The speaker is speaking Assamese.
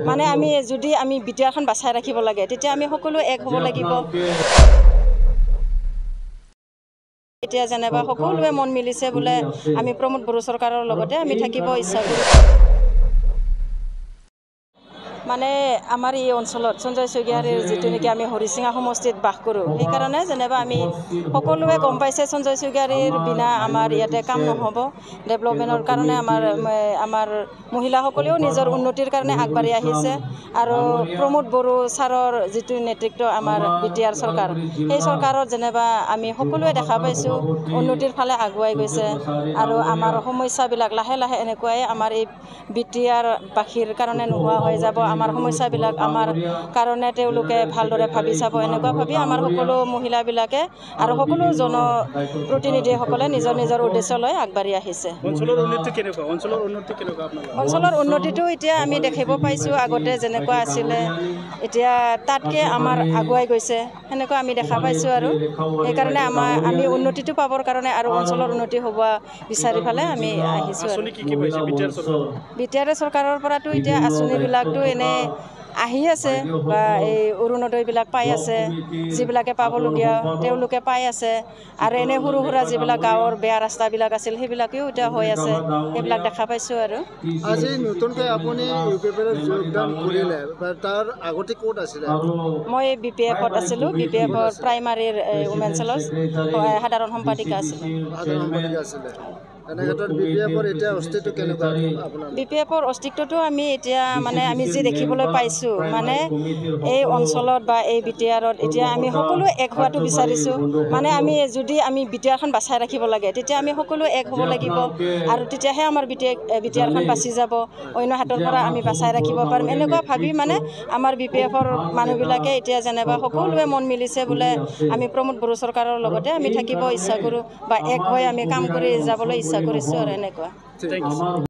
মানে আমি যদি আমি বিটিআৰখন বাছাই ৰাখিব লাগে তেতিয়া আমি সকলো এক হ'ব লাগিব। এতিয়া যেনেবা সকলোৱে মন মিলিছে বোলে আমি প্ৰমোদ বড়ো চৰকাৰৰ লগতে আমি থাকিব ইচ্ছা কৰোঁ। মানে আমাৰ এই অঞ্চলত সঞ্জয় শইকীয়াৰীৰ যিটো নেকি আমি হৰিচিঙা সমষ্টিত বাস কৰোঁ, সেইকাৰণে যেনিবা আমি সকলোৱে গম পাইছে সঞ্জয় শইকীয়াৰীৰ বিনা আমাৰ ইয়াতে কাম নহ'ব। ডেভেলপমেণ্টৰ কাৰণে আমাৰ মহিলাসকলেও নিজৰ উন্নতিৰ কাৰণে আগবাঢ়ি আহিছে আৰু প্ৰমোদ বড়ো ছাৰৰ যিটো নেতৃত্ব আমাৰ বিটিআৰ চৰকাৰ, সেই চৰকাৰত যেনিবা আমি সকলোৱে দেখা পাইছোঁ উন্নতিৰ ফালে আগুৱাই গৈছে আৰু আমাৰ সমস্যাবিলাক লাহে লাহে এনেকুৱাই আমাৰ এই বিটিআৰ বাসীৰ কাৰণে নোহোৱা হৈ যাব। আমাৰ সমস্যাবিলাক আমাৰ কাৰণে তেওঁলোকে ভালদৰে ভাবি চাব, এনেকুৱা ভাবি আমাৰ সকলো মহিলাবিলাকে আৰু সকলো জনপ্ৰতিনিধিসকলে নিজৰ নিজৰ উদ্দেশ্য লৈ আগবাঢ়ি আহিছে। অঞ্চলৰ উন্নতিটো এতিয়া আমি দেখিব পাইছোঁ, আগতে যেনেকুৱা আছিলে এতিয়া তাতকৈ আমাৰ আগুৱাই গৈছে সেনেকুৱা আমি দেখা পাইছোঁ আৰু সেইকাৰণে আমি উন্নতিটো পাবৰ কাৰণে আৰু অঞ্চলৰ উন্নতি হ'ব বিচাৰি পেলাই আমি আহিছোঁ। বিটিআৰ চৰকাৰৰ পৰাতো এতিয়া আঁচনিবিলাকতো এনে আহি আছে বা এই অৰুণোদয়বিলাক পাই আছে, যিবিলাকে পাবলগীয়া তেওঁলোকে পাই আছে আৰু এনে সৰু সুৰা যিবিলাক গাঁৱৰ বেয়া ৰাস্তাবিলাক আছিল সেইবিলাকেও এতিয়া হৈ আছে, সেইবিলাক দেখা পাইছোঁ। আৰু আজি নতুনকৈ আপুনি ইউপিপিএলত যোগদান কৰিলে, তাৰ আগতে ক'ত আছিলে? মই বিপিএফত আছিলোঁ, বিপিএফৰ প্ৰাইমাৰীৰ উমেন চেলৰ সাধাৰণ সম্পাদিকা আছিলোঁ। বিপিএফৰ অস্তিত্বটো আমি এতিয়া মানে আমি যি দেখিবলৈ পাইছোঁ, মানে এই অঞ্চলত বা এই বিটিআৰত এতিয়া আমি সকলো এক হোৱাটো বিচাৰিছোঁ। মানে আমি যদি আমি বিটিআৰখন বাছাই ৰাখিব লাগে তেতিয়া আমি সকলো এক হ'ব লাগিব আৰু তেতিয়াহে আমাৰ বিটিআৰখন বাচি যাব, অন্য হাতৰ পৰা আমি বাছাই ৰাখিব পাৰিম। এনেকুৱা ভাবি মানে আমাৰ বিপিএফৰ মানুহবিলাকে এতিয়া যেনিবা সকলোৱে মন মিলিছে বোলে আমি প্ৰমোদ বড়ো চৰকাৰৰ লগতে আমি থাকিব ইচ্ছা কৰোঁ বা এক হৈ আমি কাম কৰি যাবলৈ ইচ্ছা কৰিছোঁ আৰু এনেকুৱা।